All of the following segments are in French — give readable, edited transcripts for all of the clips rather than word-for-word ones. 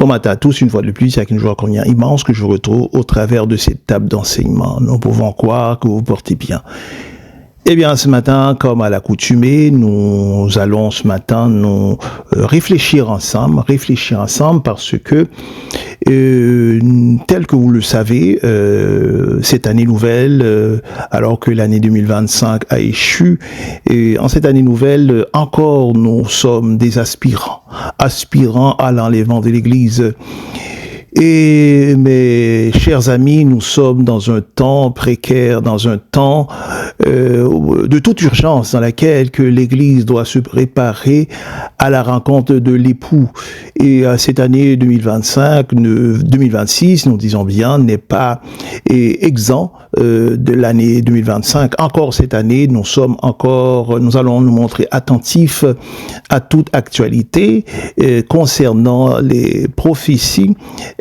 Bon matin à tous, une fois de plus, c'est avec une joie combien immense que je vous retrouve au travers de cette table d'enseignement. Nous pouvons croire que vous portez bien. Eh bien, ce matin, comme à l'accoutumée, nous allons ce matin nous réfléchir ensemble parce que, tel que vous le savez, cette année nouvelle, alors que l'année 2025 a échu, et en cette année nouvelle, encore nous sommes des aspirants à l'enlèvement de l'Église. Et mes chers amis, nous sommes dans un temps précaire, dans un temps de toute urgence dans laquelle que l'Église doit se préparer à la rencontre de l'époux. Et cette année 2026, nous disons bien, n'est pas exempt de l'année 2025. Encore cette année, nous allons nous montrer attentifs à toute actualité concernant les prophéties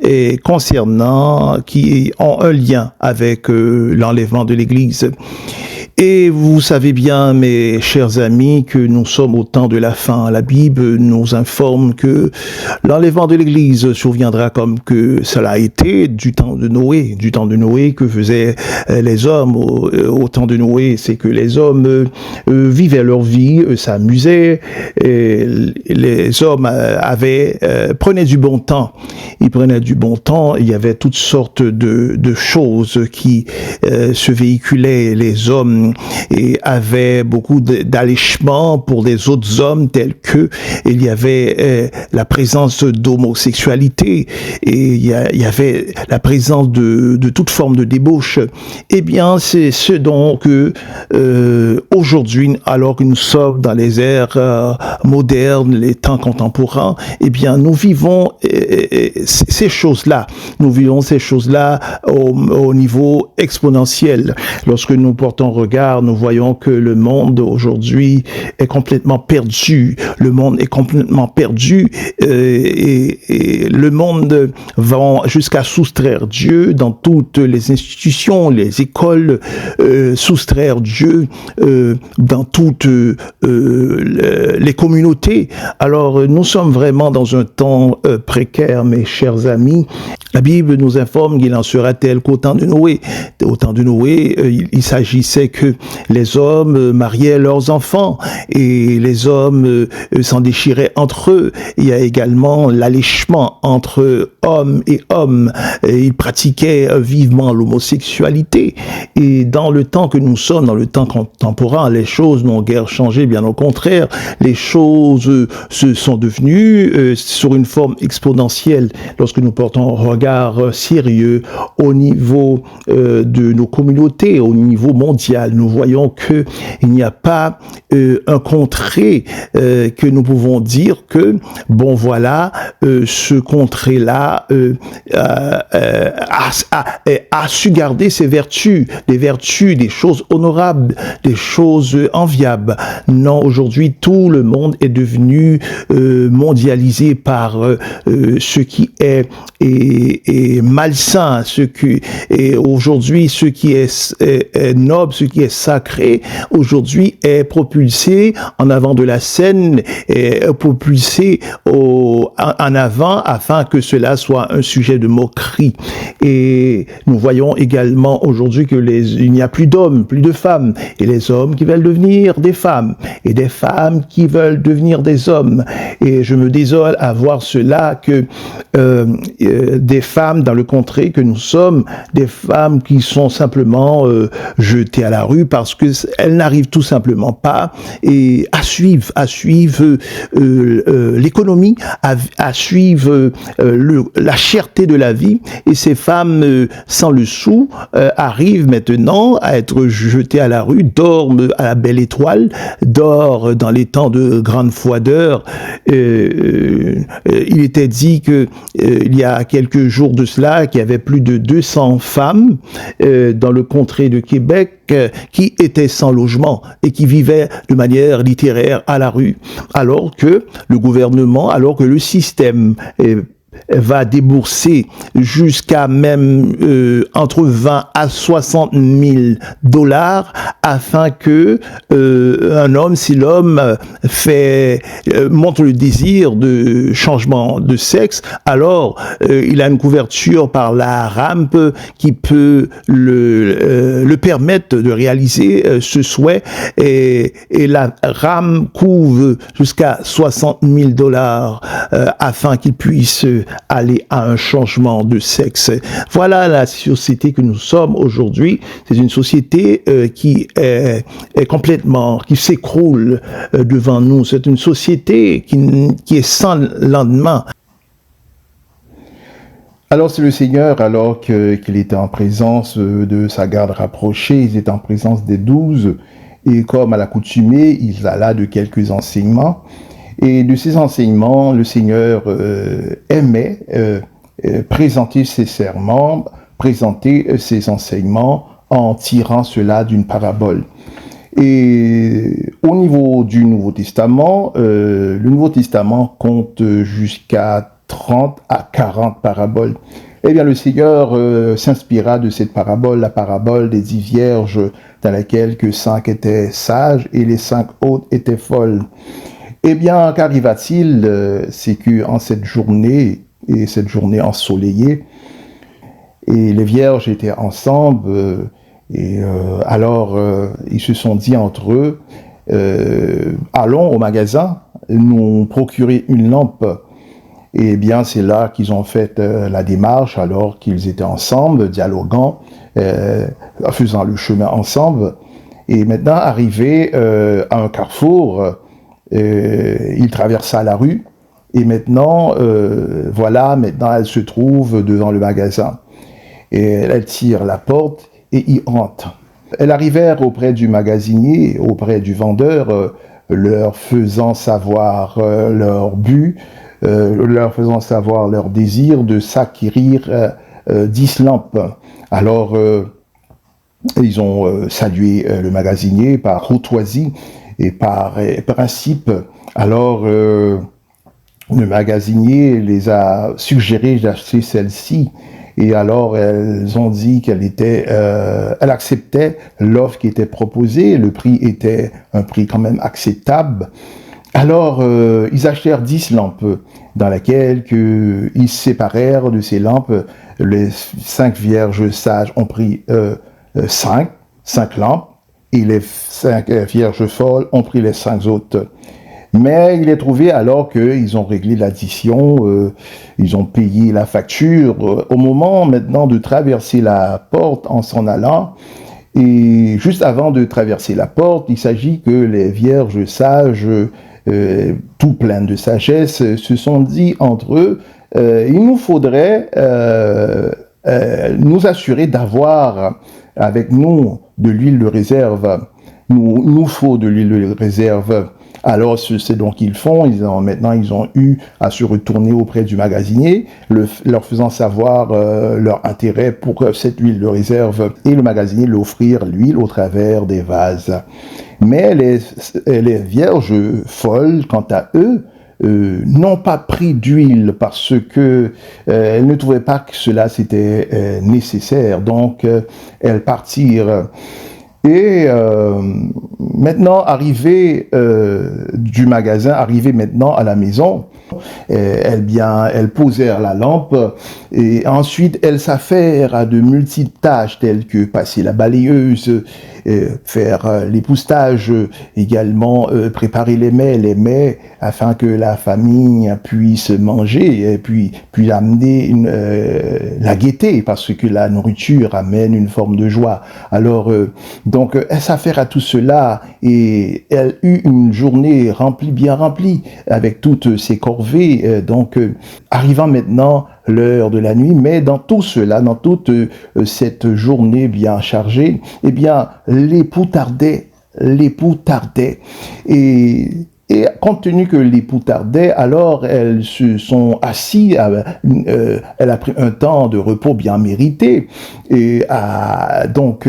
et concernant qui ont un lien avec l'enlèvement de l'Église. Et vous savez bien, mes chers amis, que nous sommes au temps de la fin. La Bible nous informe que l'enlèvement de l'Église surviendra comme que cela a été du temps de Noé. Du temps de Noé, que faisaient les hommes au temps de Noé, c'est que les hommes vivaient leur vie, s'amusaient. Les hommes prenaient du bon temps. Ils prenaient du bon temps. Il y avait toutes sortes de choses qui se véhiculaient. Les hommes et avait beaucoup d'allèchements pour des autres hommes, tels que il y avait la présence d'homosexualité et il y avait la présence de toute forme de débauche. Eh bien, c'est ce dont aujourd'hui, alors que nous sommes dans les ères modernes, les temps contemporains, eh bien, nous vivons ces choses-là. Nous vivons ces choses-là au niveau exponentiel. Lorsque nous portons regard, nous voyons que le monde aujourd'hui est complètement perdu. Le monde est complètement perdu et le monde va jusqu'à soustraire Dieu dans toutes les institutions, les écoles, soustraire Dieu dans toutes les communautés. Alors, nous sommes vraiment dans un temps précaire, mes chers amis. La Bible nous informe qu'il en sera tel qu'au temps de Noé. Au temps de Noé, il s'agissait que les hommes mariaient leurs enfants et les hommes s'en déchiraient entre eux. Il y a également l'allèchement entre hommes et hommes. Et ils pratiquaient vivement l'homosexualité. Et dans le temps que nous sommes, dans le temps contemporain, les choses n'ont guère changé, bien au contraire. Les choses se sont devenues sur une forme exponentielle. Lorsque nous portons un regard sérieux au niveau de nos communautés, au niveau mondial, nous voyons que il n'y a pas un contrée que nous pouvons dire que bon voilà ce contrée-là a su garder ses vertus, des choses honorables, des choses enviables. Non, aujourd'hui tout le monde est devenu mondialisé par ce qui est malsain, et aujourd'hui ce qui est noble, ce qui est sacré, aujourd'hui est propulsé en avant de la scène, est propulsé en avant afin que cela soit un sujet de moquerie. Et nous voyons également aujourd'hui que il n'y a plus d'hommes, plus de femmes, et les hommes qui veulent devenir des femmes, et des femmes qui veulent devenir des hommes. Et je me désole à voir cela, que des femmes dans le contrée que nous sommes, des femmes qui sont simplement jetées à la rue parce que elles n'arrivent tout simplement pas à suivre l'économie, à suivre la cherté de la vie. Et ces femmes sans le sou arrivent maintenant à être jetées à la rue, dorment à la belle étoile, dorment dans les temps de grande froideur. Il était dit que il y a quelques jours de cela, qu'il y avait plus de 200 femmes dans le contrée de Québec qui étaient sans logement et qui vivaient de manière littéraire à la rue, alors que le gouvernement, alors que le système va débourser jusqu'à même entre 20 à 60 000 dollars afin que un homme, si l'homme montre le désir de changement de sexe, alors il a une couverture par la rampe qui peut le permettre de réaliser ce souhait, et la rampe couvre jusqu'à 60 000 dollars afin qu'il puisse aller à un changement de sexe. Voilà la société que nous sommes aujourd'hui. C'est une société qui est complètement, qui s'écroule devant nous. C'est une société qui est sans lendemain. Alors c'est le Seigneur, alors qu'il était en présence de sa garde rapprochée, il était en présence des 12, et comme à l'accoutumée, il alla de quelques enseignements. Et de ces enseignements, le Seigneur aimait présenter ses serments, présenter ses enseignements en tirant cela d'une parabole. Et au niveau du Nouveau Testament, le Nouveau Testament compte jusqu'à 30 à 40 paraboles. Eh bien, le Seigneur s'inspira de cette parabole, la parabole des 10 vierges, dans laquelle que 5 étaient sages et les 5 autres étaient folles. Eh bien, qu'arriva-t-il? C'est qu'en cette journée, et cette journée ensoleillée, et les vierges étaient ensemble, alors ils se sont dit entre eux, allons au magasin, nous procurer une lampe. Et bien, c'est là qu'ils ont fait la démarche, alors qu'ils étaient ensemble, dialoguant, faisant le chemin ensemble. Et maintenant, arrivé à un carrefour, il traversa la rue, et maintenant, maintenant, elle se trouve devant le magasin. Et elle tire la porte et y entre. Elles arrivèrent auprès du magasinier, auprès du vendeur, leur faisant savoir leur but, leur faisant savoir leur désir de s'acquérir 10 lampes. Alors, ils ont salué le magasinier par courtoisie et par principe. Alors, le magasinier les a suggéré d'acheter celle-ci. Et alors, elles ont dit qu'elle acceptait l'offre qui était proposée. Le prix était un prix quand même acceptable. Alors, ils achetèrent 10 lampes, dans lesquelles ils séparèrent de ces lampes. Les 5 vierges sages ont pris 5 lampes, et les 5 vierges folles ont pris les 5 autres. Mais il est trouvé alors qu'ils ont réglé l'addition, ils ont payé la facture. Au moment maintenant de traverser la porte en s'en allant, et juste avant de traverser la porte, il s'agit que les vierges sages, tout pleines de sagesse, se sont dit entre eux, il nous faudrait nous assurer d'avoir avec nous de l'huile de réserve. Nous faut de l'huile de réserve. Alors, c'est donc qu'ils font. Maintenant, ils ont eu à se retourner auprès du magasinier, leur faisant savoir leur intérêt pour cette huile de réserve, et le magasinier leur offrir l'huile au travers des vases. Mais les vierges folles, quant à eux, n'ont pas pris d'huile parce que elles ne trouvaient pas que cela c'était nécessaire. Donc, elles partirent. Et maintenant, arrivé du magasin, arrivé maintenant à la maison, elles posèrent la lampe, et ensuite elles s'affairent à de multiples tâches telles que passer la balayeuse, faire l'époussetage, également préparer les mets afin que la famille puisse manger, et puis amener la gaieté, parce que la nourriture amène une forme de joie. Alors, donc, elle s'affaire à tout cela, et elle eut une journée bien remplie, avec toutes ses corvées. Donc, arrivant maintenant l'heure de la nuit, mais dans tout cela, dans toute cette journée bien chargée, eh bien, l'époux tardait. Et compte tenu que l'époux tardait, alors elles se sont assises, elle a pris un temps de repos bien mérité, et donc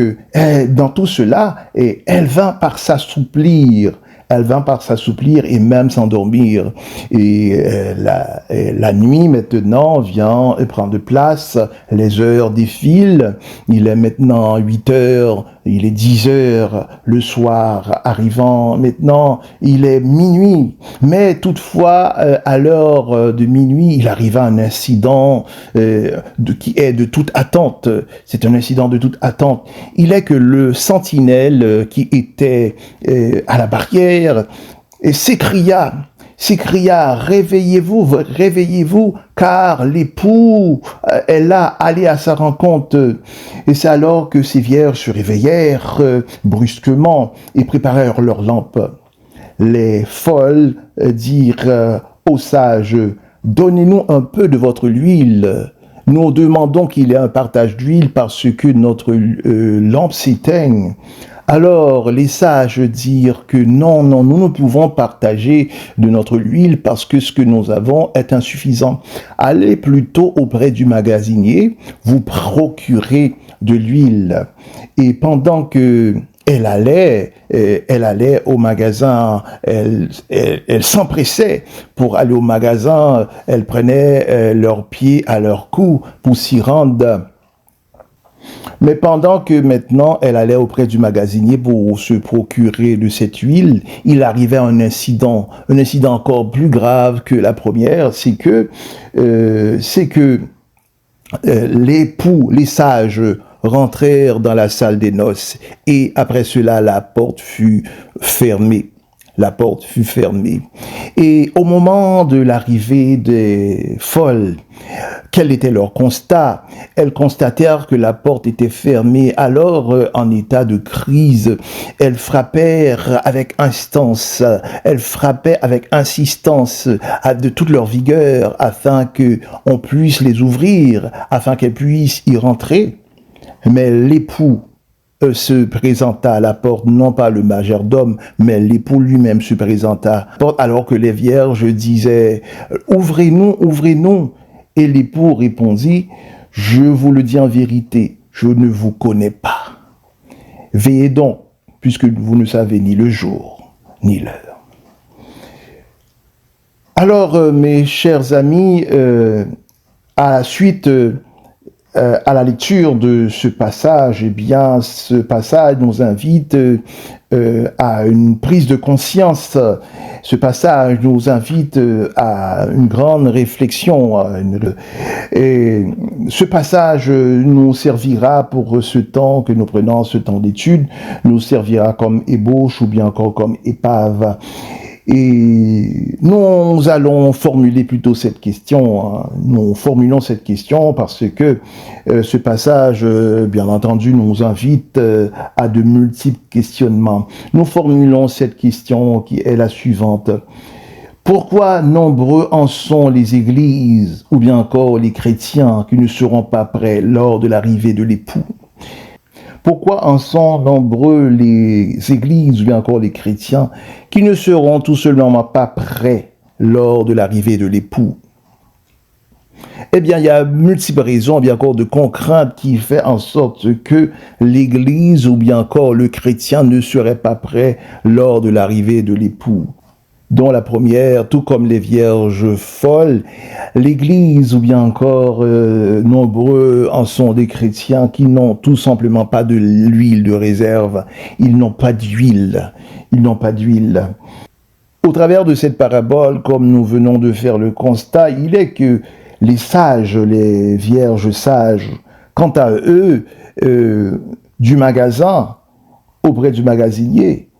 dans tout cela, et elle vint par s'assouplir Elle vint par s'assouplir et même s'endormir. Et la nuit maintenant vient prendre place, les heures défilent, il est maintenant 8 heures, il est 10 heures, le soir arrivant, maintenant il est minuit. Mais toutefois, à l'heure de minuit, il arriva un incident qui est de toute attente. C'est un incident de toute attente. Il est que le sentinelle qui était à la barrière s'écria, réveillez-vous, réveillez-vous, car l'époux est là, allez à sa rencontre. Et c'est alors que ces vierges se réveillèrent brusquement et préparèrent leurs lampes. Les folles dirent aux sages, donnez-nous un peu de votre huile. Nous demandons qu'il y ait un partage d'huile parce que notre lampe s'éteigne. Alors les sages dirent que non, nous ne pouvons partager de notre huile parce que ce que nous avons est insuffisant. Allez plutôt auprès du magasinier, vous procurez de l'huile. Et pendant que elle allait au magasin, elle s'empressait pour aller au magasin, elle prenait leurs pieds à leur cou pour s'y rendre. Mais pendant que maintenant elle allait auprès du magasinier pour se procurer de cette huile, il arrivait un incident encore plus grave que la première, c'est que l'époux, les sages, rentrèrent dans la salle des noces et après cela la porte fut fermée. La porte fut fermée. Et au moment de l'arrivée des folles, quel était leur constat? Elles constatèrent que la porte était fermée. Alors, en état de crise, elles frappèrent avec insistance de toute leur vigueur afin qu'on puisse les ouvrir, afin qu'elles puissent y rentrer. Mais l'époux se présenta à la porte, non pas le majordome, mais l'époux lui-même se présenta à la porte, alors que les vierges disaient « Ouvrez-nous, ouvrez-nous ». Et l'époux répondit « Je vous le dis en vérité, je ne vous connais pas. Veillez donc, puisque vous ne savez ni le jour, ni l'heure. » Alors, mes chers amis, à la suite... à la lecture de ce passage, eh bien, ce passage nous invite à une prise de conscience. Ce passage nous invite à une grande réflexion. Et ce passage nous servira pour ce temps que nous prenons, ce temps d'étude, nous servira comme ébauche ou bien encore comme épave. Et nous allons formuler plutôt cette question, nous formulons cette question parce que ce passage, bien entendu, nous invite à de multiples questionnements. Nous formulons cette question qui est la suivante. Pourquoi nombreux en sont les églises ou bien encore les chrétiens qui ne seront pas prêts lors de l'arrivée de l'époux? Pourquoi en sont nombreux les églises ou bien encore les chrétiens qui ne seront tout simplement pas prêts lors de l'arrivée de l'époux? Eh bien, il y a multiples raisons, bien encore de contraintes qui font en sorte que l'église ou bien encore le chrétien ne serait pas prêt lors de l'arrivée de l'époux. Dont la première, tout comme les vierges folles, l'Église ou bien encore nombreux en sont des chrétiens qui n'ont tout simplement pas de l'huile de réserve. Ils n'ont pas d'huile. Ils n'ont pas d'huile. Au travers de cette parabole, comme nous venons de faire le constat, il est que les sages, les vierges sages, quant à eux, du magasin, auprès du magasinier,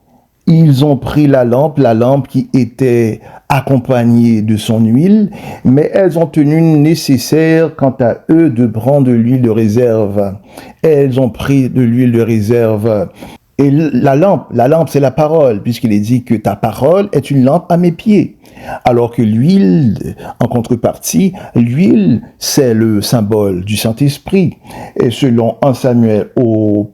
ils ont pris la lampe qui était accompagnée de son huile, mais elles ont tenu nécessaire, quant à eux, de prendre de l'huile de réserve. Elles ont pris de l'huile de réserve. Et la lampe, c'est la parole, puisqu'il est dit que ta parole est une lampe à mes pieds. Alors que l'huile, en contrepartie, l'huile, c'est le symbole du Saint-Esprit. Et selon 1 Samuel au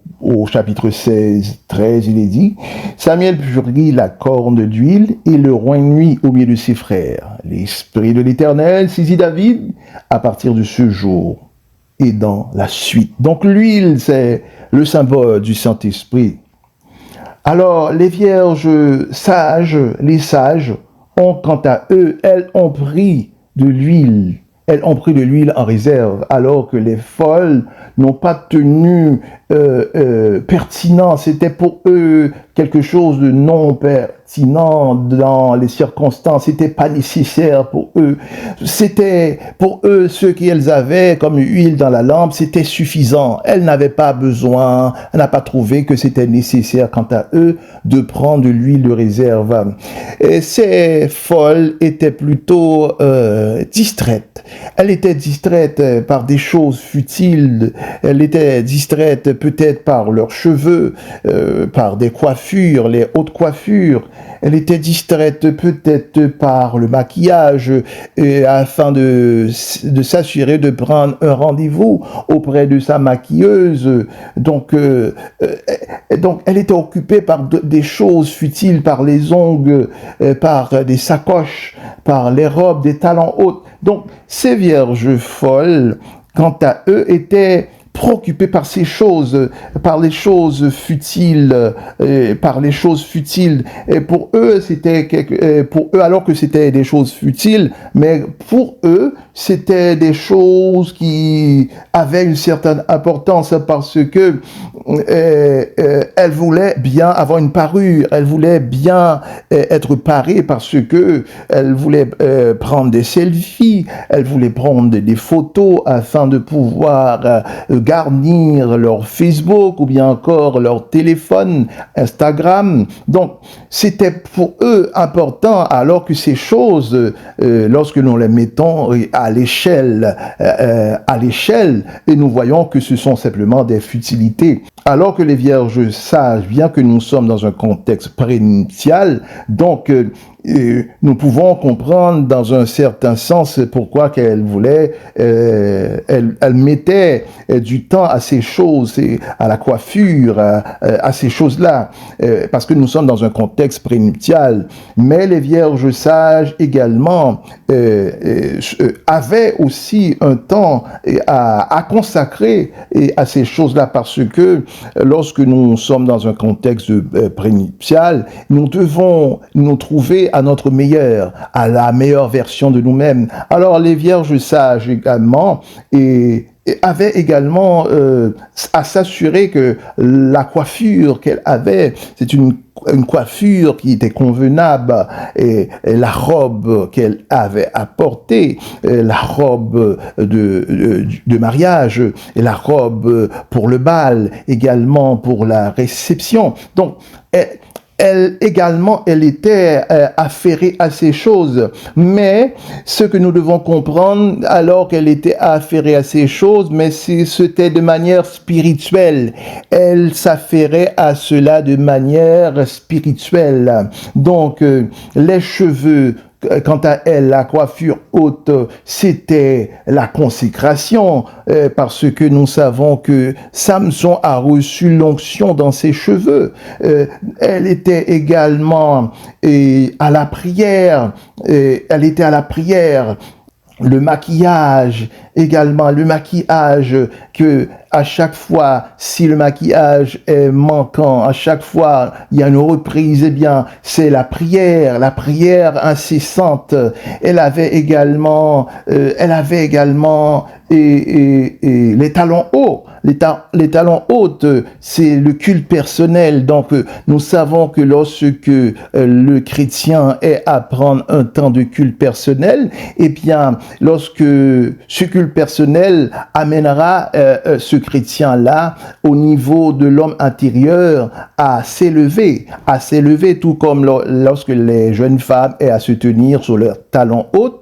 chapitre 16, 13, il est dit, Samuel prit la corne d'huile et le roignit au milieu de ses frères. L'Esprit de l'Éternel saisit David à partir de ce jour et dans la suite. Donc l'huile, c'est le symbole du Saint-Esprit. Alors, les vierges sages, les sages, ont, quant à eux, elles ont pris de l'huile. Elles ont pris de l'huile en réserve, alors que les folles n'ont pas tenu pertinent. C'était pour eux quelque chose de non pertinent dans les circonstances. C'était pas nécessaire pour eux. C'était pour eux ce qu'elles avaient comme huile dans la lampe, c'était suffisant. Elles n'avaient pas besoin, elles n'ont pas trouvé que c'était nécessaire quant à eux de prendre de l'huile de réserve. Et ces folles étaient plutôt distraites. Elle était distraite par des choses futiles. Elle était distraite peut-être par leurs cheveux, par des coiffures, les hautes coiffures. Elle était distraite peut-être par le maquillage afin de s'assurer de prendre un rendez-vous auprès de sa maquilleuse. Donc elle était occupée par des choses futiles, par les ongles, par des sacoches, par les robes, des talons hauts. Donc, ces vierges folles, quant à eux, étaient préoccupés par ces choses, par les choses futiles, par les choses futiles. Et pour eux, alors que c'était des choses futiles, mais pour eux, c'était des choses qui avaient une certaine importance parce que elles voulaient bien avoir une parure, elles voulaient bien être parées parce que elles voulaient prendre des selfies, elles voulaient prendre des photos afin de pouvoir garnir leur Facebook ou bien encore leur téléphone, Instagram. Donc, c'était pour eux important, alors que ces choses, lorsque nous les mettons à l'échelle, et nous voyons que ce sont simplement des futilités. Alors que les vierges sages, bien que nous sommes dans un contexte prénuptial, donc nous pouvons comprendre dans un certain sens pourquoi qu'elle voulait, elle mettait du temps à ces choses, à la coiffure, à ces choses-là, parce que nous sommes dans un contexte prénuptial. Mais les vierges sages également avaient aussi un temps à consacrer à ces choses-là, parce que lorsque nous sommes dans un contexte prénuptial, nous devons nous trouver à notre meilleur, à la meilleure version de nous-mêmes. Alors les vierges sages également avaient également à s'assurer que la coiffure qu'elle avait, c'est une coiffure qui était convenable, et la robe qu'elle avait apportée, la robe de mariage, et la robe pour le bal, également pour la réception. Donc, elle également, elle était affairée à ces choses. Mais ce que nous devons comprendre, alors qu'elle était affairée à ces choses, mais c'était de manière spirituelle. Elle s'affairait à cela de manière spirituelle. Donc, les cheveux, quant à elle, la coiffure haute, c'était la consécration, parce que nous savons que Samson a reçu l'onction dans ses cheveux. Elle était également à la prière. Elle était à la prière. Le maquillage, également, le maquillage que à chaque fois, si le maquillage est manquant, à chaque fois, il y a une reprise, eh bien, c'est la prière incessante. Elle avait également les talons hauts. Les talons hauts, c'est le culte personnel. Donc, nous savons que lorsque le chrétien est à prendre un temps de culte personnel, eh bien, lorsque ce culte personnel amènera ce chrétien-là au niveau de l'homme intérieur à s'élever, tout comme lorsque les jeunes femmes aient à se tenir sur leurs talons hauts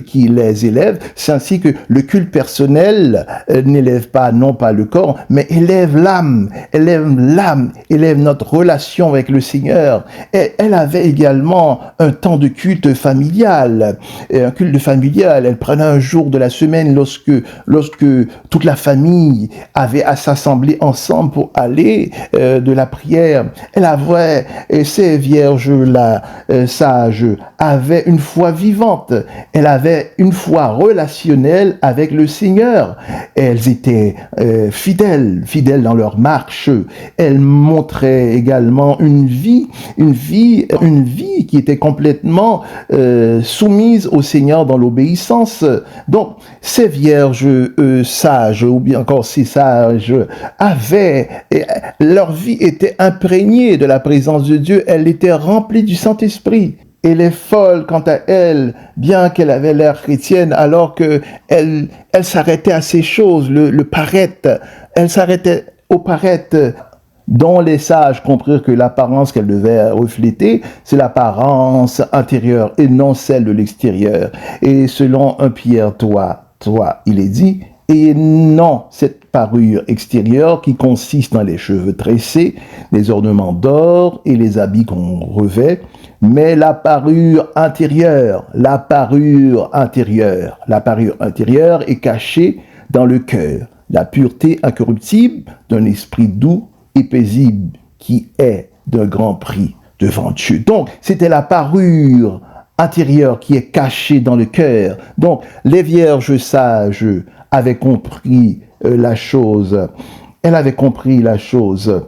qui les élèvent. C'est ainsi que le culte personnel n'élève pas, non pas le corps, mais élève l'âme, élève notre relation avec le Seigneur. Et elle avait également un temps de culte familial, un culte familial. Elle prenait un jour de la semaine lorsque toute la famille avait à s'assembler ensemble pour aller de la prière. Elle avait, ces vierges-là, sages, avaient une foi vivante. Elle avait une foi relationnelle avec le Seigneur. Elles étaient fidèles dans leur marche. Elles montraient également une vie qui était complètement soumise au Seigneur dans l'obéissance. Donc, ces vierges sages, ou bien encore ces sages, leur vie était imprégnée de la présence de Dieu. Elle était remplie du Saint-Esprit. Et les folles, quant à elles, bien qu'elle avait l'air chrétienne, alors que elle s'arrêtait à ces choses, le paraître, elle s'arrêtait au paraître, dont les sages comprirent que l'apparence qu'elle devait refléter, c'est l'apparence intérieure et non celle de l'extérieur. Et selon 1 Pierre 3, il est dit, et non cette parure extérieure qui consiste dans les cheveux tressés, les ornements d'or et les habits qu'on revêt, mais la parure intérieure est cachée dans le cœur, la pureté incorruptible d'un esprit doux et paisible qui est d'un grand prix devant Dieu. Donc, c'était la parure intérieure qui est cachée dans le cœur. Donc, les vierges sages avaient compris la chose. Elle avait compris la chose.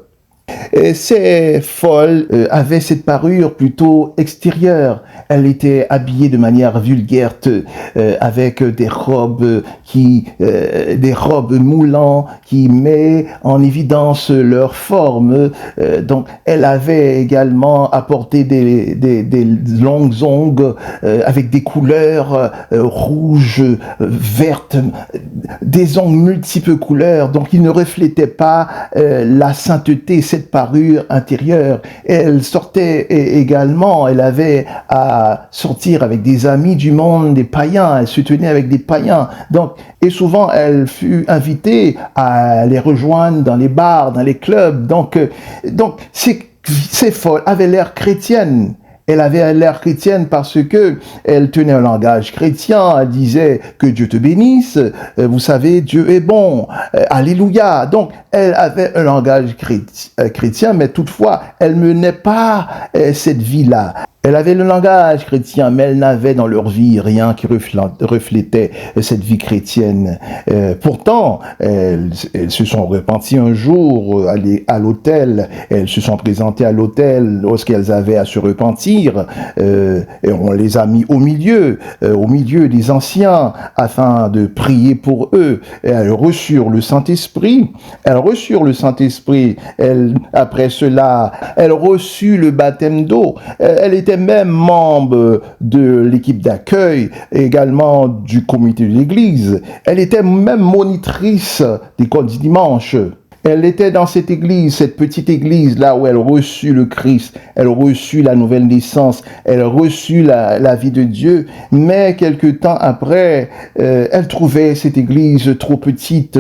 Et ces folles avaient cette parure plutôt extérieure. Elle était habillée de manière vulgaire, avec des robes moulantes qui mettent en évidence leur forme. Donc, elle avait également apporté des longues ongles avec des couleurs rouges, vertes, des ongles multiples couleurs. Donc, ils ne reflétaient pas la sainteté, cette parure intérieure. Elle sortait également, elle avait à sortir avec des amis du monde, des païens, elle se tenait avec des païens. Donc, et souvent, elle fut invitée à les rejoindre dans les bars, dans les clubs. Donc ces folles avaient l'air chrétiennes. Elle avait l'air chrétienne parce que elle tenait un langage chrétien, elle disait que Dieu te bénisse, vous savez, Dieu est bon, alléluia. Donc, elle avait un langage chrétien, mais toutefois, elle menait pas cette vie-là. Elle avait le langage chrétien, mais elle n'avait dans leur vie rien qui reflétait cette vie chrétienne. Pourtant, elles se sont repenties un jour, allées à l'autel, elles se sont présentées à l'autel lorsqu'elles avaient à se repentir, et on les a mis au milieu des anciens, afin de prier pour eux. Et elles reçurent le Saint-Esprit. Après cela, elles reçurent le baptême d'eau. Elle était même membre de l'équipe d'accueil, également du comité de l'église. Elle était même monitrice d'école du dimanche. Elle était dans cette église, cette petite église là où elle reçut le Christ, elle reçut la nouvelle naissance, elle reçut la vie de Dieu. Mais quelque temps après, elle trouvait cette église trop petite.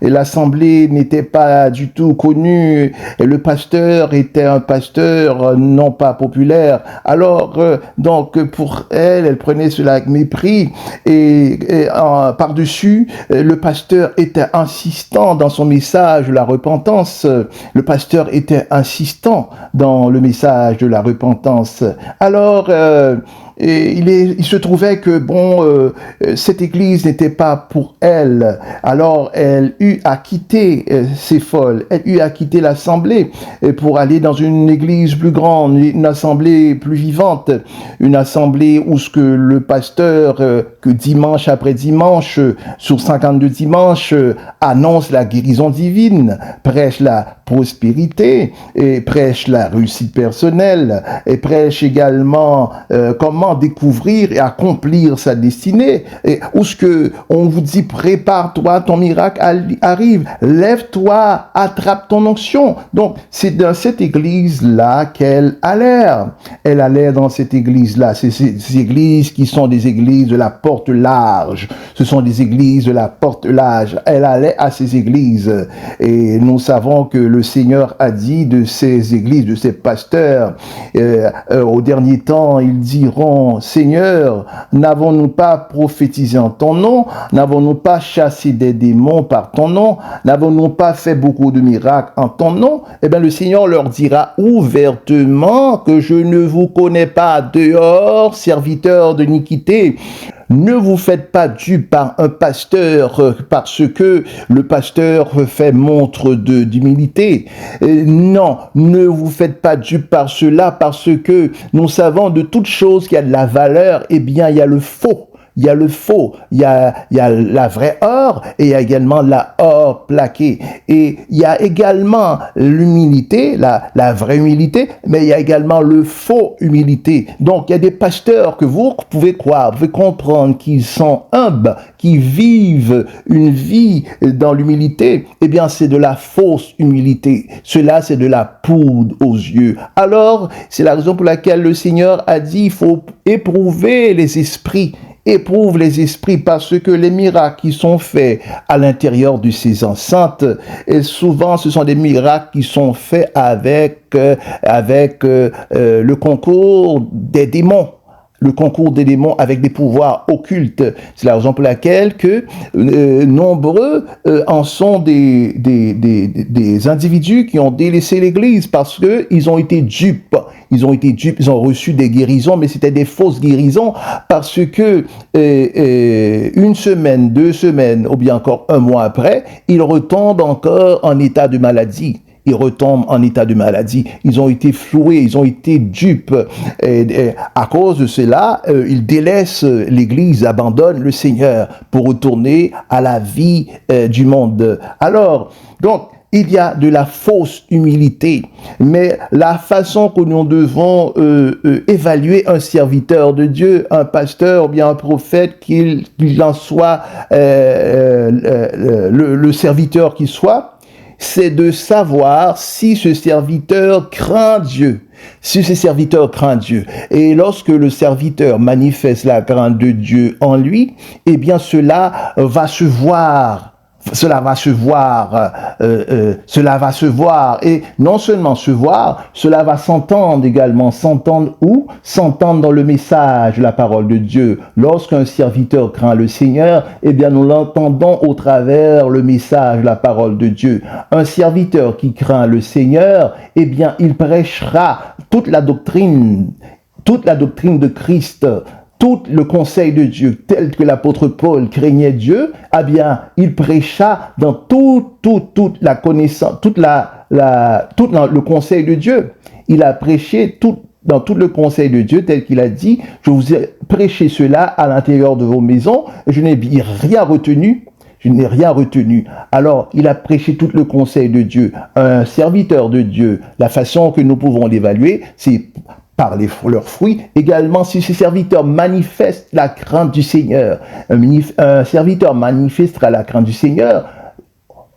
L'assemblée n'était pas du tout connue. Et le pasteur était un pasteur non pas populaire. Alors, donc pour elle, elle prenait cela avec mépris. Et par-dessus, le pasteur était insistant dans son message, la repentance. Le pasteur était insistant dans le message de la repentance. Alors, il se trouvait que cette église n'était pas pour elle. Alors elle eut à quitter ces folles, elle eut à quitter l'assemblée pour aller dans une église plus grande, une assemblée plus vivante, une assemblée où ce que le pasteur, que dimanche après dimanche, sur 52 dimanches, annonce la guérison divine, prêche la prospérité, et prêche la réussite personnelle, et prêche également comment découvrir et accomplir sa destinée, et où ce que on vous dit prépare-toi, ton miracle arrive, lève-toi, attrape ton onction. Donc c'est dans cette église-là qu'elle allait. Elle allait dans cette église-là. C'est ces églises qui sont des églises de la porte large. Ce sont des églises de la porte large. Elle allait à ces églises. Et nous savons que le Seigneur a dit de ces églises, de ces pasteurs, au dernier temps, ils diront, Seigneur, n'avons-nous pas prophétisé en ton nom? N'avons-nous pas chassé des démons par ton nom? N'avons-nous pas fait beaucoup de miracles en ton nom? Eh bien, le Seigneur leur dira ouvertement que je ne vous connais pas, dehors, serviteurs de l'iniquité. Ne vous faites pas dupe par un pasteur parce que le pasteur fait montre d'humilité. Non, ne vous faites pas dupe par cela parce que nous savons de toute chose qui a de la valeur, eh bien, il y a le faux. Il y a le faux, il y a la vraie or et il y a également la or plaquée. Et il y a également l'humilité, la vraie humilité, mais il y a également le faux humilité. Donc il y a des pasteurs que vous pouvez croire, vous pouvez comprendre qu'ils sont humbles, qui vivent une vie dans l'humilité. Eh bien c'est de la fausse humilité. Cela c'est de la poudre aux yeux. Alors c'est la raison pour laquelle le Seigneur a dit il faut éprouver les esprits. Éprouve les esprits parce que les miracles qui sont faits à l'intérieur de ces enceintes, et souvent ce sont des miracles qui sont faits avec le concours des démons. Le concours des démons avec des pouvoirs occultes. C'est la raison pour laquelle que nombreux en sont des individus qui ont délaissé l'Église parce que ils ont été dupes. Ils ont été dupes, ils ont reçu des guérisons, mais c'était des fausses guérisons parce que une semaine, 2 semaines, ou bien encore un mois après, ils retombent encore en état de maladie. Ils retombent en état de maladie. Ils ont été floués, ils ont été dupes. Et à cause de cela, ils délaissent l'Église, abandonnent le Seigneur pour retourner à la vie du monde. Alors, donc, il y a de la fausse humilité, mais la façon que nous devons évaluer un serviteur de Dieu, un pasteur ou bien un prophète, qu'il en soit le serviteur qui soit, c'est de savoir si ce serviteur craint Dieu. Si ce serviteur craint Dieu. Et lorsque le serviteur manifeste la crainte de Dieu en lui, eh bien cela va se voir. Cela va se voir, et non seulement se voir, cela va s'entendre également. S'entendre où? S'entendre dans le message, la parole de Dieu. Lorsqu'un serviteur craint le Seigneur, eh bien nous l'entendons au travers le message, la parole de Dieu. Un serviteur qui craint le Seigneur, eh bien il prêchera toute la doctrine de Christ, tout le conseil de Dieu, tel que l'apôtre Paul craignait Dieu, eh bien, il prêcha dans toute la connaissance, le conseil de Dieu. Il a prêché dans tout le conseil de Dieu, tel qu'il a dit, je vous ai prêché cela à l'intérieur de vos maisons, et je n'ai rien retenu. Alors, il a prêché tout le conseil de Dieu. Un serviteur de Dieu, la façon que nous pouvons l'évaluer, c'est par leurs fruits. Également, si ce serviteur manifeste la crainte du Seigneur, un serviteur manifestera la crainte du Seigneur,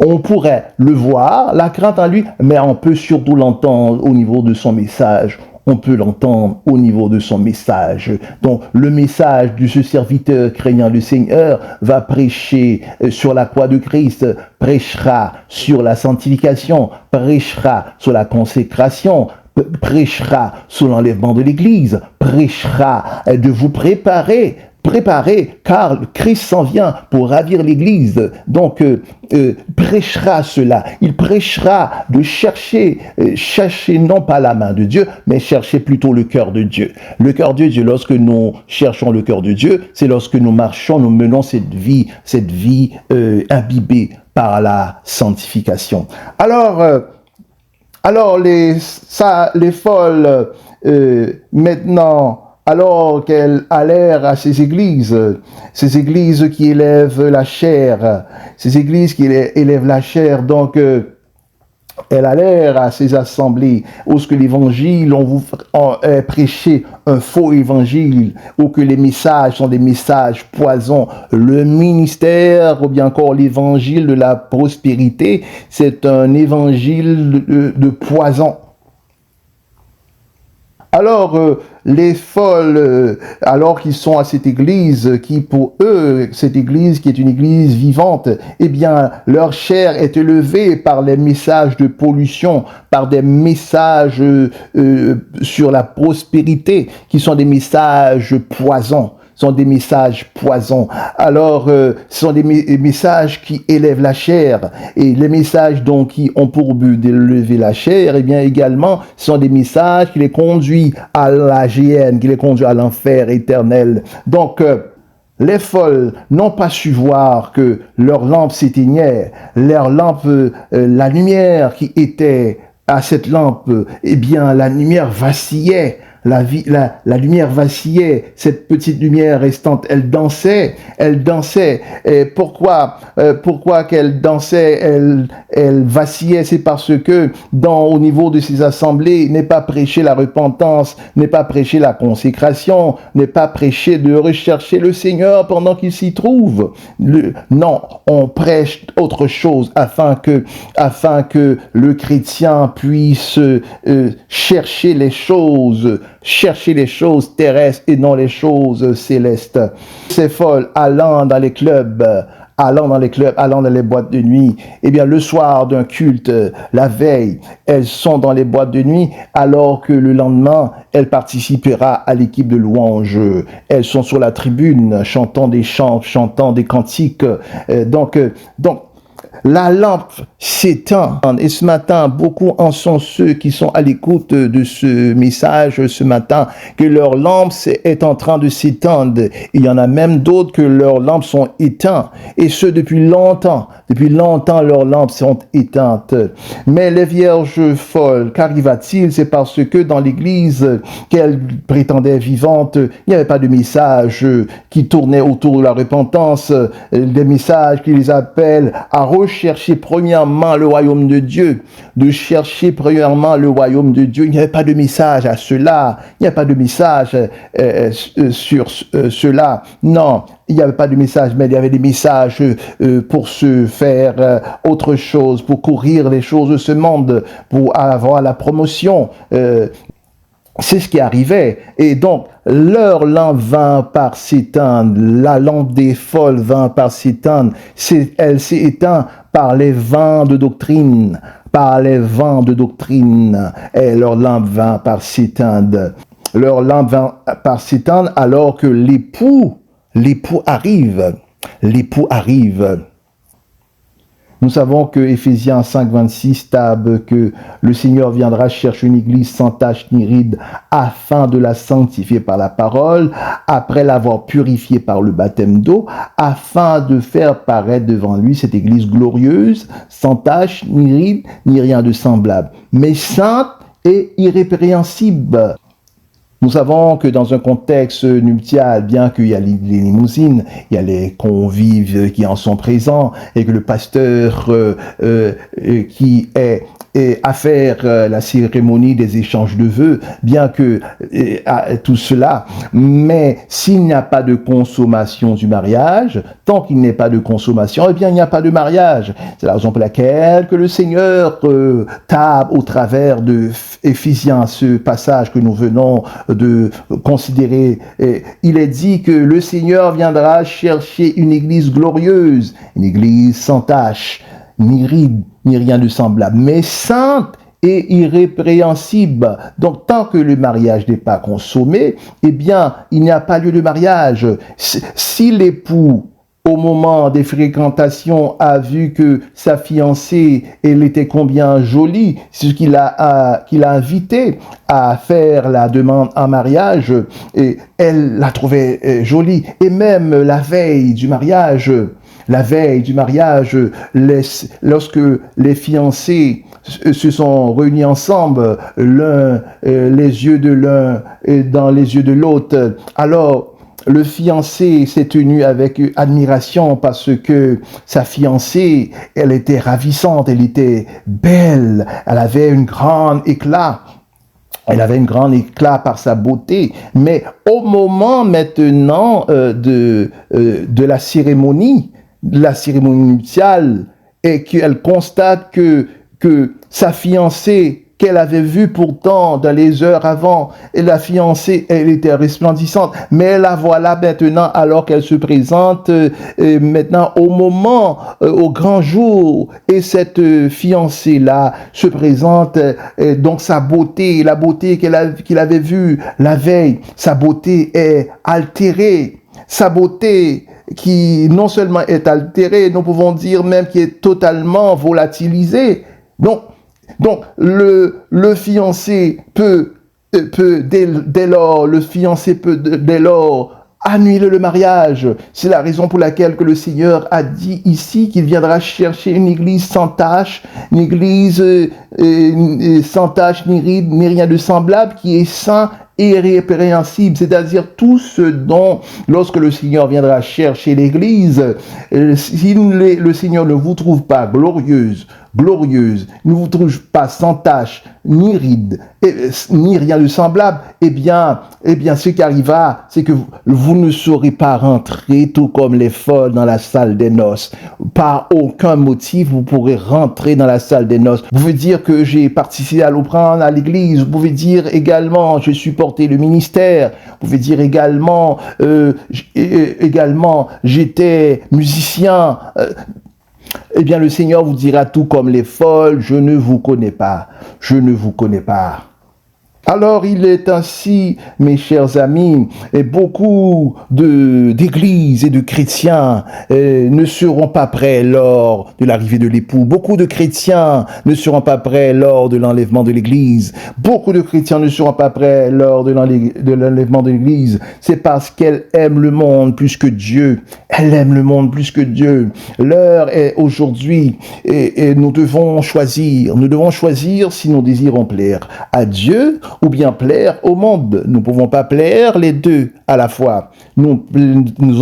on pourrait le voir, la crainte en lui, mais on peut surtout l'entendre au niveau de son message. On peut l'entendre au niveau de son message. Donc, le message de ce serviteur craignant le Seigneur va prêcher sur la croix de Christ, prêchera sur la sanctification, prêchera sur la consécration, prêchera sur l'enlèvement de l'Église, prêchera de vous préparer, car Christ s'en vient pour ravir l'Église. Donc, prêchera cela. Il prêchera de chercher non pas la main de Dieu, mais chercher plutôt le cœur de Dieu. Le cœur de Dieu, lorsque nous cherchons le cœur de Dieu, c'est lorsque nous marchons, nous menons cette vie imbibée par la sanctification. Alors les folles, maintenant, alors qu'elles allèrent à ces églises qui élèvent la chair, donc elles allèrent à ces assemblées où ce que l'évangile, on vous prêché un faux évangile, où que les messages sont des messages poison. Le ministère, ou bien encore l'évangile de la prospérité, c'est un évangile de poison. Alors, les folles, alors qu'ils sont à cette église, qui pour eux, cette église qui est une église vivante, eh bien, leur chair est élevée par les messages de pollution, par des messages sur la prospérité, qui sont des messages poison. Sont des messages poison. Alors, ce sont des messages qui élèvent la chair. Et les messages donc qui ont pour but d'élever la chair, eh bien également, sont des messages qui les conduisent à la géhenne, qui les conduisent à l'enfer éternel. Donc, les folles n'ont pas su voir que leur lampe s'éteignait, leur lampe, la lumière qui était à cette lampe, eh bien, la lumière vacillait. La lumière vacillait, cette petite lumière restante, elle dansait. Et pourquoi qu'elle dansait, elle vacillait, c'est parce que au niveau de ces assemblées, n'est pas prêché la repentance, n'est pas prêché la consécration, n'est pas prêché de rechercher le Seigneur pendant qu'il s'y trouve. Non, on prêche autre chose afin que le chrétien puisse chercher les choses terrestres et non les choses célestes. Ces folles allant dans les clubs, allant dans les boîtes de nuit, eh bien, le soir d'un culte, la veille, elles sont dans les boîtes de nuit, alors que le lendemain, elles participera à l'équipe de louanges. Elles sont sur la tribune, chantant des chants, chantant des cantiques. Donc, la lampe s'éteint. Et ce matin, beaucoup en sont ceux qui sont à l'écoute de ce message ce matin, que leur lampe est en train de s'éteindre. Il y en a même d'autres que leurs lampes sont éteintes. Et ce, depuis longtemps. Depuis longtemps, leurs lampes sont éteintes. Mais les vierges folles, qu'arriva-t-il? C'est parce que dans l'église qu'elles prétendaient vivante, il n'y avait pas de message qui tournait autour de la repentance, des messages qui les appellent à rechercher premièrement le royaume de Dieu, de chercher premièrement le royaume de Dieu. Il n'y avait pas de message à cela. Il n'y a pas de message sur cela. Non, il n'y avait pas de message, mais il y avait des messages pour se faire autre chose, pour courir les choses de ce monde, pour avoir la promotion. C'est ce qui arrivait. Et donc, leur lampe vint par s'éteindre. La lampe des folles vint par s'éteindre. Elle s'est éteinte par les vents de doctrine. Par les vents de doctrine. Et leur lampe vint par s'éteindre. Leur lampe vint par s'éteindre alors que l'époux arrive. L'époux arrive. Nous savons que Éphésiens 5:26 table que le Seigneur viendra chercher une église sans tache ni ride afin de la sanctifier par la parole, après l'avoir purifiée par le baptême d'eau, afin de faire paraître devant lui cette église glorieuse, sans tache ni ride ni rien de semblable, mais sainte et irrépréhensible. Nous savons que dans un contexte nuptial, bien qu'il y a les limousines, il y a les convives qui en sont présents et que le pasteur qui est à faire la cérémonie des échanges de vœux, bien que tout cela, mais s'il n'y a pas de consommation du mariage, tant qu'il n'y a pas de consommation, eh bien il n'y a pas de mariage. C'est la raison pour laquelle que le Seigneur table au travers de Éphésiens, ce passage que nous venons de considérer. Il est dit que le Seigneur viendra chercher une église glorieuse, une église sans tache, ni ride, ni rien de semblable, mais sainte et irrépréhensible. Donc, tant que le mariage n'est pas consommé, eh bien, il n'y a pas lieu de mariage. Si l'époux, au moment des fréquentations, a vu que sa fiancée, elle était combien jolie, ce qu'il a invité à faire la demande en mariage, et elle la trouvait jolie. Et même la veille du mariage, lorsque les fiancés se sont réunis ensemble, les yeux de l'un dans les yeux de l'autre, alors le fiancé s'est tenu avec admiration parce que sa fiancée, elle était ravissante, elle était belle, elle avait un grand éclat. Elle avait un grand éclat par sa beauté, mais au moment maintenant de la cérémonie nuptiale, et qu'elle constate que sa fiancée, qu'elle avait vue pourtant dans les heures avant, et la fiancée, elle était resplendissante, mais la voilà maintenant alors qu'elle se présente maintenant au moment, au grand jour, et cette fiancée-là se présente, donc sa beauté, la beauté qu'il avait vue la veille, sa beauté est altérée, sa beauté qui non seulement est altérée, nous pouvons dire même qui est totalement volatilisée. Donc le fiancé peut dès lors annule le mariage. C'est la raison pour laquelle que le Seigneur a dit ici qu'il viendra chercher une église sans tache, une église sans tache, ni ride, ni rien de semblable, qui est saint et irrépréhensible, c'est-à-dire tout ce dont, lorsque le Seigneur viendra chercher l'église, si le Seigneur ne vous trouve pas glorieuse, ne vous trouve pas sans tache, ni ride, ni rien de semblable, eh bien, ce qui arrivera, c'est que vous ne saurez pas rentrer tout comme les folles dans la salle des noces. Par aucun motif, vous pourrez rentrer dans la salle des noces. Vous pouvez dire que j'ai participé à l'offrande à l'église. Vous pouvez dire également, je supportais le ministère. Vous pouvez dire également, j'étais musicien. Eh bien, le Seigneur vous dira tout comme les folles, je ne vous connais pas, je ne vous connais pas. Alors il est ainsi, mes chers amis, et beaucoup d'églises et de chrétiens ne seront pas prêts lors de l'arrivée de l'époux. Beaucoup de chrétiens ne seront pas prêts lors de l'enlèvement de l'église. Beaucoup de chrétiens ne seront pas prêts lors de l'enlèvement de l'église. C'est parce qu'elle aime le monde plus que Dieu. Elle aime le monde plus que Dieu. L'heure est aujourd'hui et nous devons choisir. Nous devons choisir si nous désirons plaire à Dieu ou bien plaire au monde. Nous ne pouvons pas plaire les deux à la fois. Nous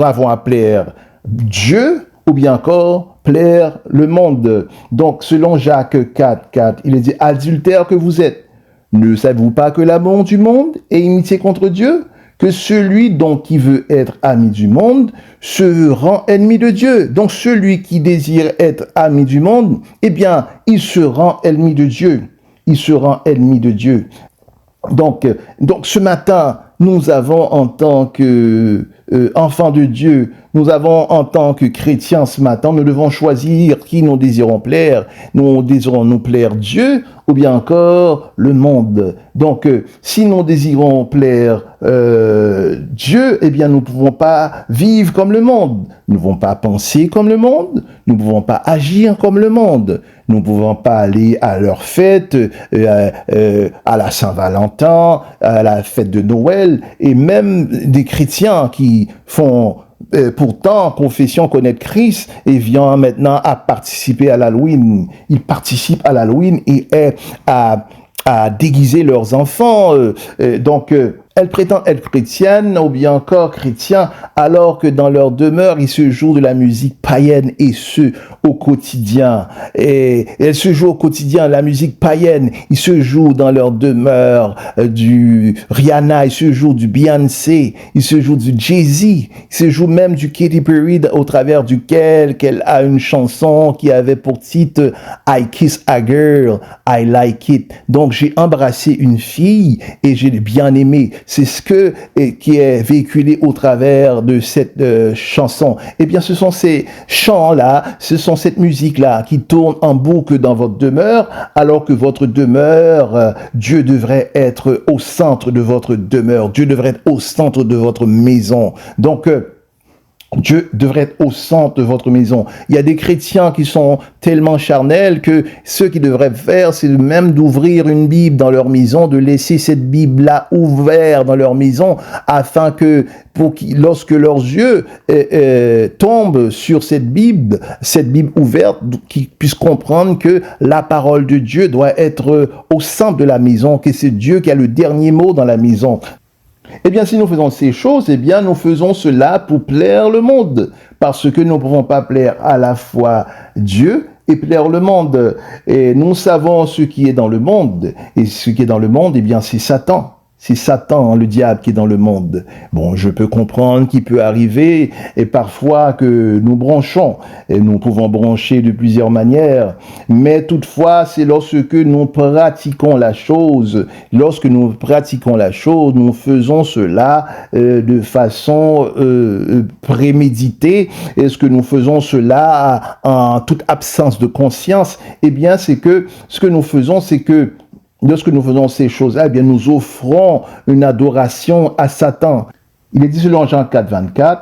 avons à plaire Dieu ou bien encore plaire le monde. Donc, selon Jacques 4:4, il est dit, adultère que vous êtes, ne savez-vous pas que l'amour du monde est inimitié contre Dieu? Que celui donc qui veut être ami du monde se rend ennemi de Dieu. Donc, celui qui désire être ami du monde, eh bien, il se rend ennemi de Dieu. Il se rend ennemi de Dieu. Donc ce matin, nous avons en tant que enfants de Dieu, nous avons en tant que chrétiens ce matin, nous devons choisir qui nous désirons plaire. Nous désirons nous plaire Dieu ou bien encore le monde. Donc, si nous désirons plaire Dieu, eh bien, nous ne pouvons pas vivre comme le monde. Nous ne pouvons pas penser comme le monde. Nous ne pouvons pas agir comme le monde. Nous ne pouvons pas aller à leur fête, à la Saint-Valentin, à la fête de Noël, et même des chrétiens qui font pourtant confession connaître Christ et vient maintenant à participer à l'Halloween. Ils participent à l'Halloween et à déguiser leurs enfants. Elles prétendent être chrétiennes ou bien encore chrétiens, alors que dans leur demeure, ils se jouent de la musique païenne et ce, au quotidien. Et elles se jouent au quotidien la musique païenne. Ils se jouent dans leur demeure du Rihanna, ils se jouent du Beyoncé, ils se jouent du Jay-Z, ils se jouent même du Katy Perry au travers duquel qu'elle a une chanson qui avait pour titre I Kiss a Girl, I Like It. Donc j'ai embrassé une fille et j'ai bien aimé. C'est ce qui est véhiculé au travers de cette chanson. Eh bien, ce sont ces chants-là, ce sont cette musique-là qui tourne en boucle dans votre demeure, alors que votre demeure, Dieu devrait être au centre de votre demeure. Dieu devrait être au centre de votre maison. Donc, Dieu devrait être au centre de votre maison. Il y a des chrétiens qui sont tellement charnels que ce qu'ils devraient faire, c'est même d'ouvrir une Bible dans leur maison, de laisser cette Bible-là ouverte dans leur maison, afin que, lorsque leurs yeux tombent sur cette Bible ouverte, qu'ils puissent comprendre que la parole de Dieu doit être au centre de la maison, que c'est Dieu qui a le dernier mot dans la maison. Eh bien, si nous faisons ces choses, eh bien, nous faisons cela pour plaire le monde, parce que nous ne pouvons pas plaire à la fois Dieu et plaire le monde. Et nous savons ce qui est dans le monde, et ce qui est dans le monde, eh bien, c'est Satan. C'est Satan, le diable, qui est dans le monde. Bon, je peux comprendre qu'il peut arriver, et parfois que nous branchons, et nous pouvons brancher de plusieurs manières, mais toutefois, c'est lorsque nous pratiquons la chose, nous faisons cela de façon préméditée, est-ce que nous faisons cela en toute absence de conscience? Eh bien, c'est que ce que nous faisons, c'est que lorsque nous faisons ces choses-là, eh bien, nous offrons une adoration à Satan. Il est dit selon Jean 4:24,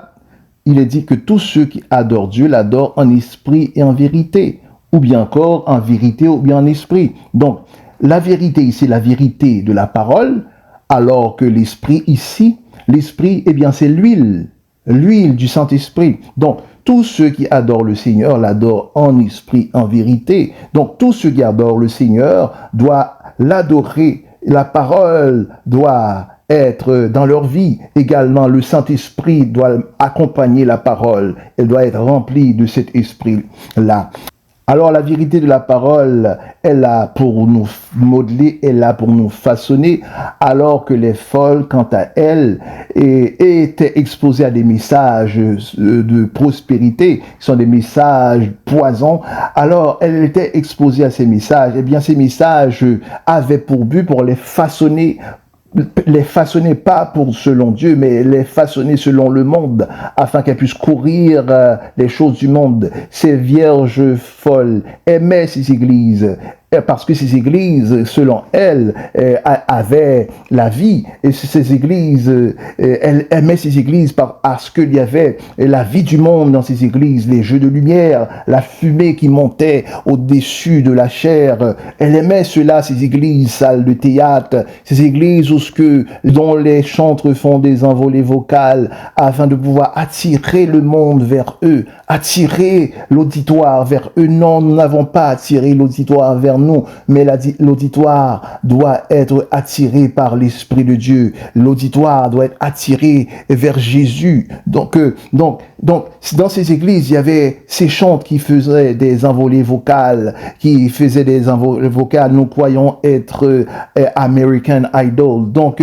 il est dit que tous ceux qui adorent Dieu l'adorent en esprit et en vérité, ou bien encore en vérité ou bien en esprit. Donc, la vérité ici, la vérité de la parole, alors que l'esprit ici, L'Esprit, eh bien, c'est l'huile du Saint-Esprit. Donc, tous ceux qui adorent le Seigneur l'adorent en esprit, en vérité. Donc, tous ceux qui adorent le Seigneur doivent l'adorer. La parole doit être dans leur vie. Également, le Saint-Esprit doit accompagner la parole. Elle doit être remplie de cet esprit-là. Alors la vérité de la parole est là pour nous modeler, est là pour nous façonner, alors que les folles, quant à elles, étaient exposées à des messages de prospérité, qui sont des messages poison. Alors elles étaient exposées à ces messages. Eh bien ces messages avaient pour but pour les façonner pas pour selon Dieu, mais les façonner selon le monde, afin qu'elles puissent courir les choses du monde. Ces vierges folles aimaient ces églises, parce que ces églises, selon elles, avaient la vie. Et ces églises, elles aimaient ces églises parce qu'il y avait la vie du monde dans ces églises, les jeux de lumière, la fumée qui montait au-dessus de la chair. Elle aimait cela, ces églises, salles de théâtre, ces églises dont les chantres font des envolées vocales afin de pouvoir attirer le monde vers eux, attirer l'auditoire vers eux. Non, nous n'avons pas attiré l'auditoire vers nous, mais l'auditoire doit être attiré par l'Esprit de Dieu. L'auditoire doit être attiré vers Jésus. Donc, dans ces églises, il y avait ces chantres qui faisaient des envolées vocales, nous croyons être American Idol. Donc,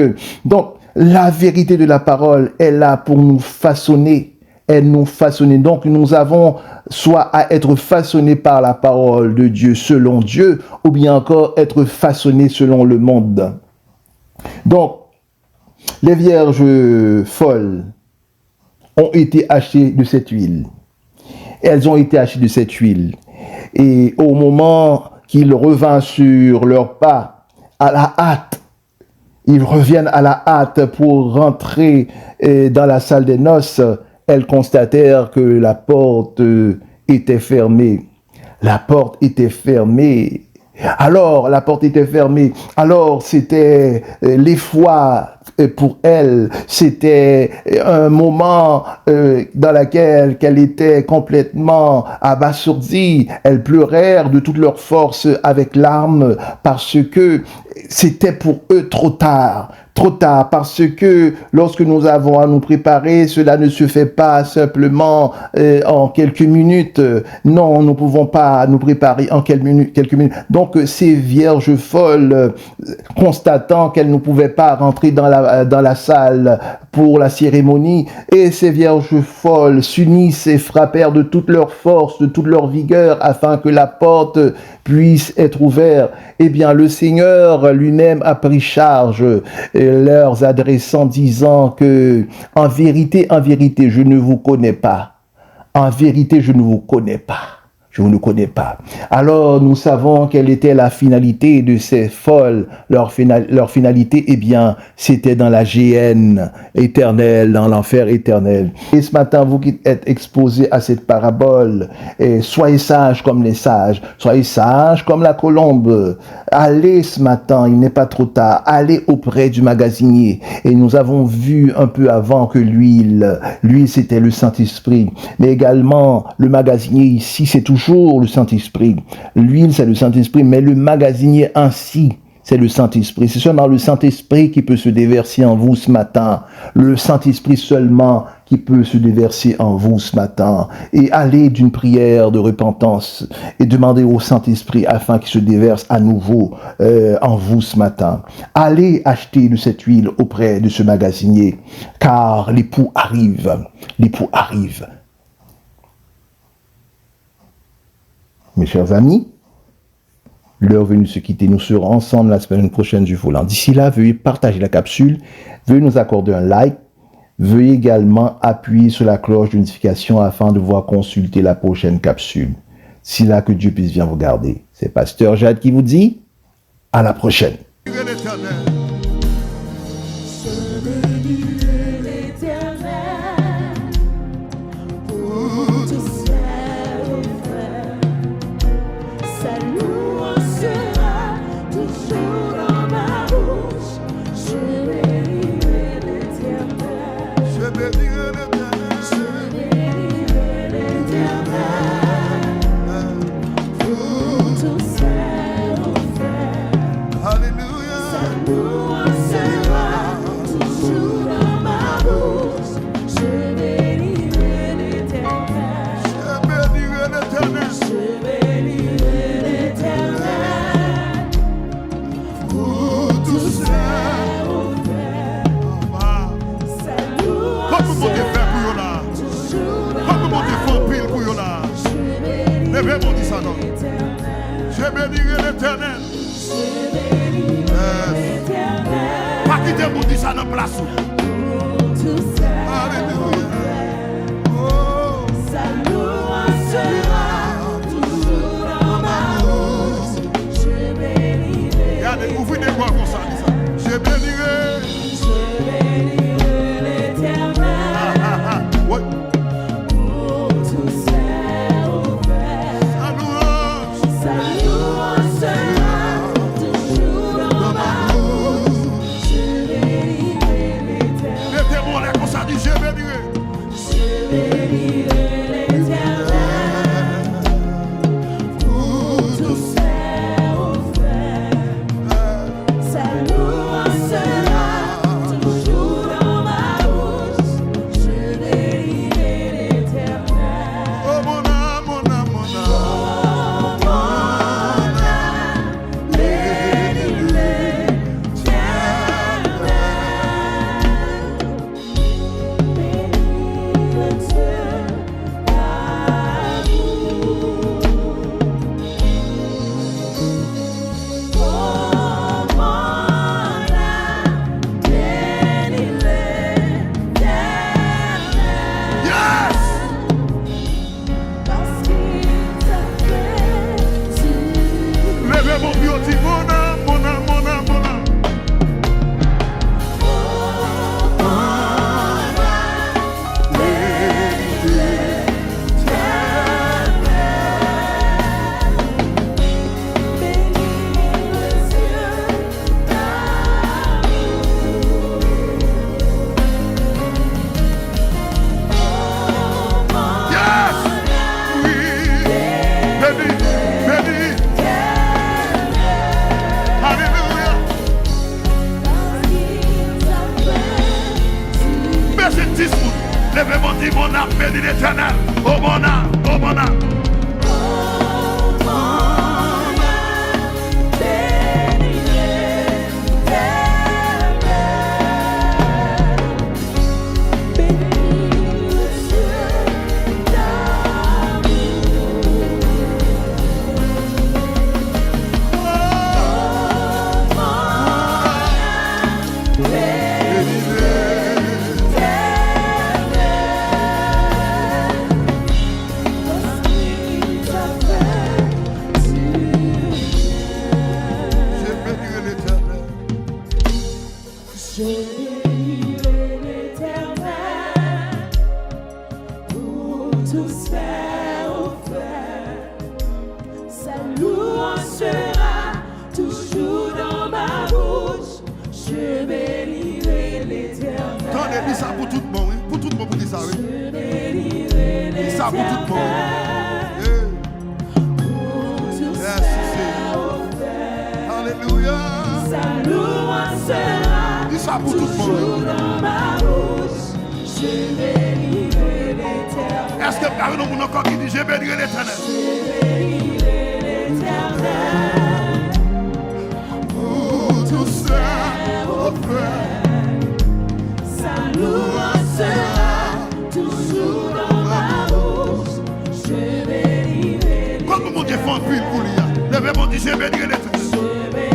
la vérité de la parole est là pour nous façonner. Elle nous façonne. Donc, nous avons soit à être façonnés par la parole de Dieu, selon Dieu, ou bien encore être façonnés selon le monde. Donc, les vierges folles ont été achetées de cette huile. Elles ont été achetées de cette huile. Et au moment qu'ils revinrent sur leurs pas, à la hâte, ils reviennent à la hâte pour rentrer dans la salle des noces. Elles constatèrent que la porte était fermée. La porte était fermée. Alors, la porte était fermée. Alors, c'était l'effroi pour elles. C'était un moment dans lequel qu'elle était complètement abasourdie. Elles pleurèrent de toute leur force avec larmes parce que c'était pour eux trop tard. Trop tard, parce que lorsque nous avons à nous préparer, cela ne se fait pas simplement en quelques minutes. Non, nous ne pouvons pas nous préparer en quelques minutes. Donc, ces vierges folles, constatant qu'elles ne pouvaient pas rentrer dans la salle pour la cérémonie, et ces vierges folles s'unissent et frappèrent de toute leur force, de toute leur vigueur, afin que la porte puisse être ouverte. Eh bien, le Seigneur lui-même a pris charge, leur adressant, disant que, en vérité, je ne vous connais pas. En vérité, je ne vous connais pas. Je ne connais pas. Alors, nous savons quelle était la finalité de ces folles. Leur finalité, eh bien, c'était dans la géhenne éternelle, dans l'enfer éternel. Et ce matin, vous qui êtes exposés à cette parabole, soyez sages comme les sages, soyez sages comme la colombe. Allez ce matin, il n'est pas trop tard, allez auprès du magasinier. Et nous avons vu un peu avant que l'huile, c'était le Saint-Esprit. Mais également, le magasinier ici, c'est toujours le Saint-Esprit. L'huile, c'est le Saint-Esprit, mais le magasinier ainsi, c'est le Saint-Esprit. C'est seulement le Saint-Esprit qui peut se déverser en vous ce matin. Le Saint-Esprit seulement qui peut se déverser en vous ce matin. Et allez d'une prière de repentance et demandez au Saint-Esprit afin qu'il se déverse à nouveau en vous ce matin. Allez acheter de cette huile auprès de ce magasinier, car l'époux arrive. L'époux arrive. Mes chers amis, l'heure venue de se quitter, nous serons ensemble la semaine prochaine du volant. D'ici là, veuillez partager la capsule, veuillez nous accorder un like, veuillez également appuyer sur la cloche de notification afin de pouvoir consulter la prochaine capsule. D'ici là, que Dieu puisse bien vous garder. C'est Pasteur Jade qui vous dit à la prochaine. Toujours dans ma bouche, je vais louer l'Éternel. Levez mon dit ça non. Je bénirai l'Éternel. Pas quitter mon dit ça dans place. Alléluia. Oh. Sa louange sera toujours dans ma bouche. Je bénirai. Regardez, ouvrez des voix comme ça, dis ça. Je bénirai. Je bénirai l'Éternel. Ouais. Pour tout ses offert. Sa louange. Sa louange sera toujours dans ma bouche. Je bénirai l'Éternel. Mettez-moi là comme ça, dis je bénirai. Je bénirai l'Éternel. Pour tout ses offert. Sa louange sera toujours dans ma bouche. Je bénirai l'Éternel. Oh mon âme, mon âme, mon âme. Oh, mon âme, bénis l'Éternel. Bénis le Dieu d'amour. Oh, mon âme, bénis l'Éternel. Yes! Parce qu'il t'a fait du Levez mon beauty, mon âme, mon âme, mon âme, mon âme. Oh, mon âme, bénis l'Éternel. Bénis le Dieu d'amour. Oh, mon Yes! Oui. Béni, béni. Alléluia. Merci 10 foot. Levez mon dit, mon âme, bénis l'Éternel. Oh mon âme, oh mon âme. Je bénirai l'Éternel. Je bénirai l'Éternel pour tout ses offert. Sa louange sera toujours dans ma bouche. Je bénirai l'Éternel. Attendez, dis ça pour tout le monde, oui. Pour tout le monde, pour dire ça, oui. Je bénirai Dis ça pour tout le monde. l'Éternel pour tout Yes, ses Seigneur. offert. Alléluia. Sa louange sera Dis ça pour tout le toujours monde. dans ma bouche. Je bénirai l'Éternel. Est-ce que vous avez un monde encore qui dit je bénirai l'Éternel? Je bénirai l'Éternel Pour tout ça, offert. sa louange sera toujours dans ma bouche. Je bénirai Comme mon Dieu fait un puits pour lui. Levez mon dit je bénirai l'Éternel. l'Éternel.